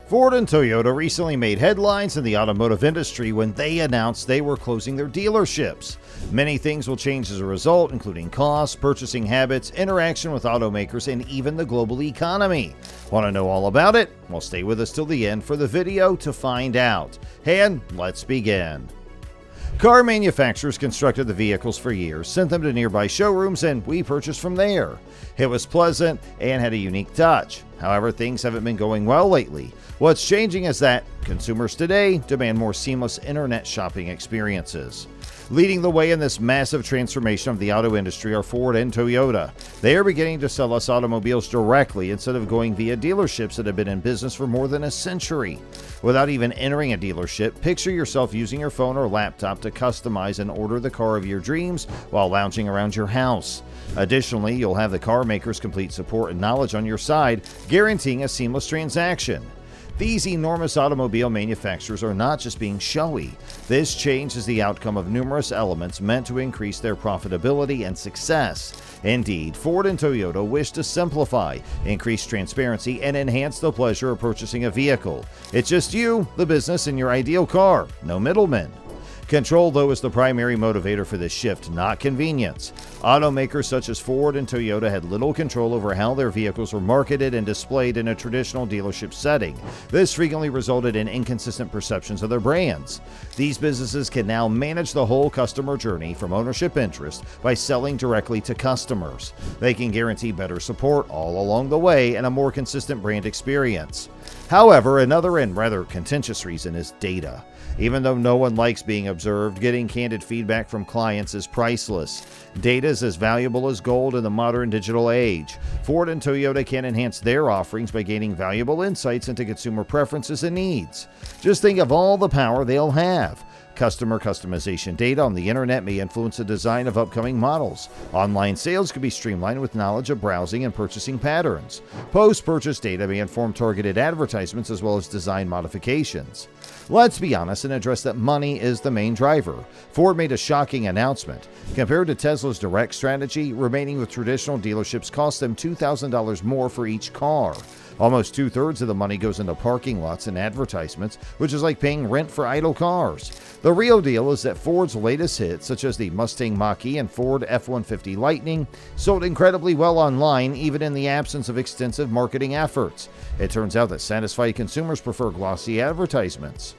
Ford and Toyota recently made headlines in the automotive industry when they announced they were closing their dealerships. Many things will change as a result, including costs, purchasing habits, interaction with automakers, and even the global economy. Want to know all about it? Well, stay with us till the end for the video to find out. And let's begin. Car manufacturers constructed the vehicles for years, sent them to nearby showrooms, and we purchased from there. It was pleasant and had a unique touch. However, things haven't been going well lately. What's changing is that consumers today demand more seamless internet shopping experiences. Leading the way in this massive transformation of the auto industry are Ford and Toyota. They are beginning to sell us automobiles directly instead of going via dealerships that have been in business for more than a century. Without even entering a dealership, picture yourself using your phone or laptop to customize and order the car of your dreams while lounging around your house. Additionally, you'll have the car maker's complete support and knowledge on your side, guaranteeing a seamless transaction. These enormous automobile manufacturers are not just being showy. This change is the outcome of numerous elements meant to increase their profitability and success. Indeed, Ford and Toyota wish to simplify, increase transparency, and enhance the pleasure of purchasing a vehicle. It's just you, the business, and your ideal car. No middlemen. Control, though, is the primary motivator for this shift, not convenience. Automakers such as Ford and Toyota had little control over how their vehicles were marketed and displayed in a traditional dealership setting. This frequently resulted in inconsistent perceptions of their brands. These businesses can now manage the whole customer journey from ownership interest by selling directly to customers. They can guarantee better support all along the way and a more consistent brand experience. However, another and rather contentious reason is data. Even though no one likes being observed, getting candid feedback from clients is priceless. Data is as valuable as gold in the modern digital age. Ford and Toyota can enhance their offerings by gaining valuable insights into consumer preferences and needs. Just think of all the power they'll have. Customer customization data on the internet may influence the design of upcoming models. Online sales could be streamlined with knowledge of browsing and purchasing patterns. Post-purchase data may inform targeted advertisements as well as design modifications. Let's be honest and address that money is the main driver. Ford made a shocking announcement. Compared to Tesla's direct strategy, remaining with traditional dealerships cost them $2,000 more for each car. Almost 2/3 of the money goes into parking lots and advertisements, which is like paying rent for idle cars. The real deal is that Ford's latest hits, such as the Mustang Mach-E and Ford F-150 Lightning, sold incredibly well online, even in the absence of extensive marketing efforts. It turns out that satisfied consumers prefer glossy advertisements.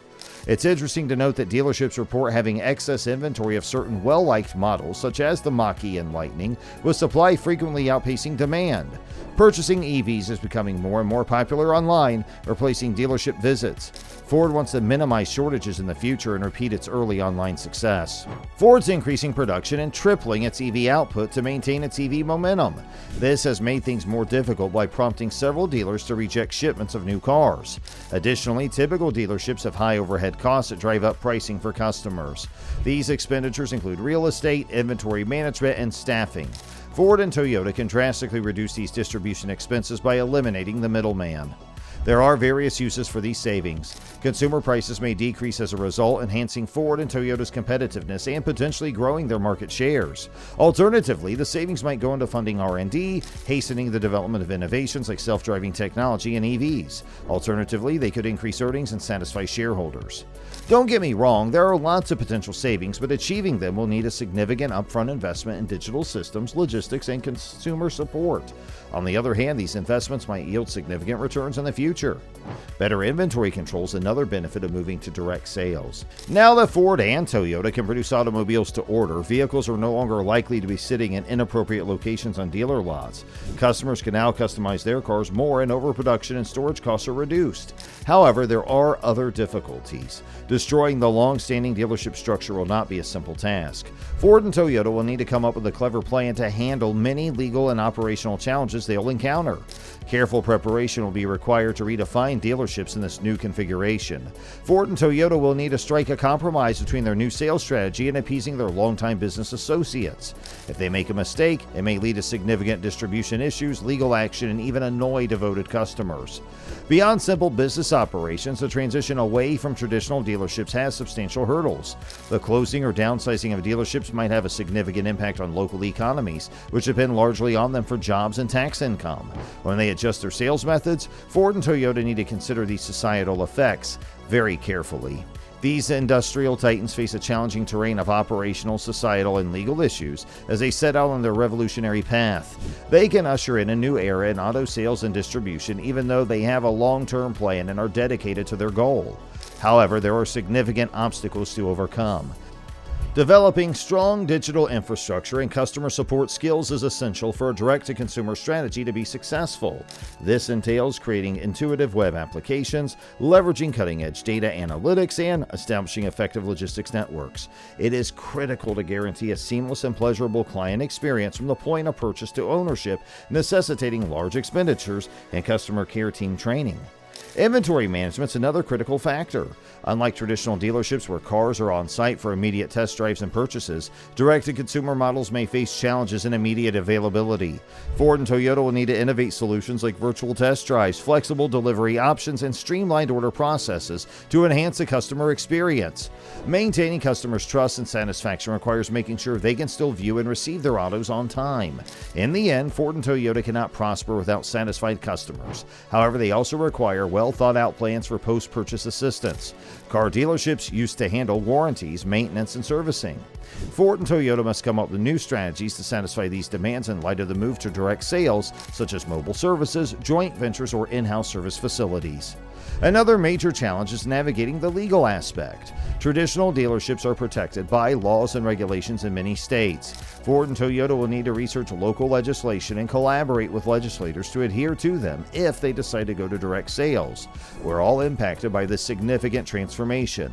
It's interesting to note that dealerships report having excess inventory of certain well-liked models, such as the Mach-E and Lightning, with supply frequently outpacing demand. Purchasing EVs is becoming more and more popular online, replacing dealership visits. Ford wants to minimize shortages in the future and repeat its early online success. Ford's increasing production and tripling its EV output to maintain its EV momentum. This has made things more difficult by prompting several dealers to reject shipments of new cars. Additionally, typical dealerships have high overhead costs that drive up pricing for customers. These expenditures include real estate, inventory management, and staffing. Ford and Toyota can drastically reduce these distribution expenses by eliminating the middleman. There are various uses for these savings. Consumer prices may decrease as a result, enhancing Ford and Toyota's competitiveness and potentially growing their market shares. Alternatively, the savings might go into funding R&D, hastening the development of innovations like self-driving technology and EVs. Alternatively, they could increase earnings and satisfy shareholders. Don't get me wrong, there are lots of potential savings, but achieving them will need a significant upfront investment in digital systems, logistics, and consumer support. On the other hand, these investments might yield significant returns in the future. Better inventory control is another benefit of moving to direct sales. Now that Ford and Toyota can produce automobiles to order, vehicles are no longer likely to be sitting in inappropriate locations on dealer lots. Customers can now customize their cars more, and overproduction and storage costs are reduced. However, there are other difficulties. Destroying the long-standing dealership structure will not be a simple task. Ford and Toyota will need to come up with a clever plan to handle many legal and operational challenges they'll encounter. Careful preparation will be required to redefine dealerships in this new configuration. Ford and Toyota will need to strike a compromise between their new sales strategy and appeasing their longtime business associates. If they make a mistake, it may lead to significant distribution issues, legal action, and even annoy devoted customers. Beyond simple business operations, the transition away from traditional dealerships has substantial hurdles. The closing or downsizing of dealerships might have a significant impact on local economies, which depend largely on them for jobs and tax income. When they adjust their sales methods, Ford and Toyota need to consider these societal effects very carefully. These industrial titans face a challenging terrain of operational, societal, and legal issues as they set out on their revolutionary path. They can usher in a new era in auto sales and distribution, even though they have a long-term plan and are dedicated to their goal. However, there are significant obstacles to overcome. Developing strong digital infrastructure and customer support skills is essential for a direct-to-consumer strategy to be successful. This entails creating intuitive web applications, leveraging cutting-edge data analytics, and establishing effective logistics networks. It is critical to guarantee a seamless and pleasurable client experience from the point of purchase to ownership, necessitating large expenditures and customer care team training. Inventory management is another critical factor. Unlike traditional dealerships where cars are on site for immediate test drives and purchases, direct-to-consumer models may face challenges in immediate availability. Ford and Toyota will need to innovate solutions like virtual test drives, flexible delivery options, and streamlined order processes to enhance the customer experience. Maintaining customers' trust and satisfaction requires making sure they can still view and receive their autos on time. In the end, Ford and Toyota cannot prosper without satisfied customers. However, they also require well-thought-out plans for post-purchase assistance. Car dealerships used to handle warranties, maintenance, and servicing. Ford and Toyota must come up with new strategies to satisfy these demands in light of the move to direct sales, such as mobile services, joint ventures, or in-house service facilities. Another major challenge is navigating the legal aspect. Traditional dealerships are protected by laws and regulations in many states. Ford and Toyota will need to research local legislation and collaborate with legislators to adhere to them if they decide to go to direct sales. We're all impacted by this significant transformation.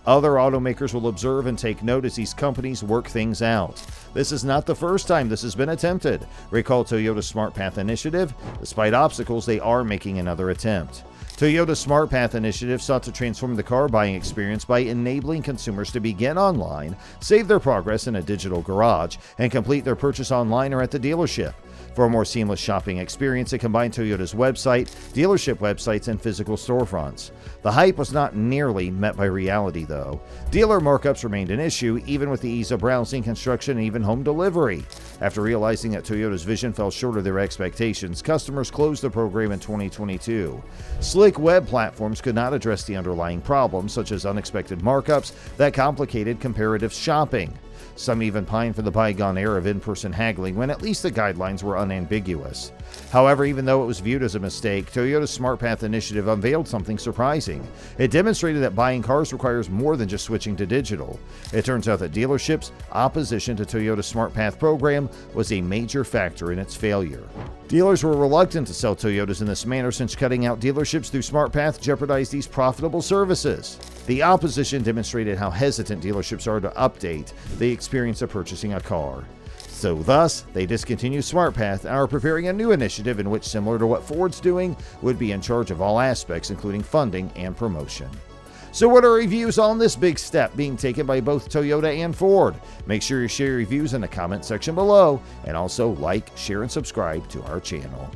Other automakers will observe and take note as these companies work things out. This is not the first time this has been attempted. Recall Toyota's SmartPath initiative. Despite obstacles, they are making another attempt. Toyota's SmartPath initiative sought to transform the car buying experience by enabling consumers to begin online, save their progress in a digital garage, and complete their purchase online or at the dealership. For a more seamless shopping experience, it combined Toyota's website, dealership websites, and physical storefronts. The hype was not nearly met by reality, though. Dealer markups remained an issue, even with the ease of browsing, construction, and even home delivery. After realizing that Toyota's vision fell short of their expectations, customers closed the program in 2022. Slick web platforms could not address the underlying problems, such as unexpected markups, that complicated comparative shopping. Some even pined for the bygone era of in-person haggling when at least the guidelines were unambiguous. However, even though it was viewed as a mistake, Toyota's SmartPath initiative unveiled something surprising. It demonstrated that buying cars requires more than just switching to digital. It turns out that dealerships' opposition to Toyota's SmartPath program was a major factor in its failure. Dealers were reluctant to sell Toyotas in this manner since cutting out dealerships through SmartPath jeopardized these profitable services. The opposition demonstrated how hesitant dealerships are to update the experience of purchasing a car. So thus, they discontinued SmartPath and are preparing a new initiative in which, similar to what Ford's doing, would be in charge of all aspects, including funding and promotion. So what are your views on this big step being taken by both Toyota and Ford? Make sure you share your views in the comment section below, and also like, share, and subscribe to our channel.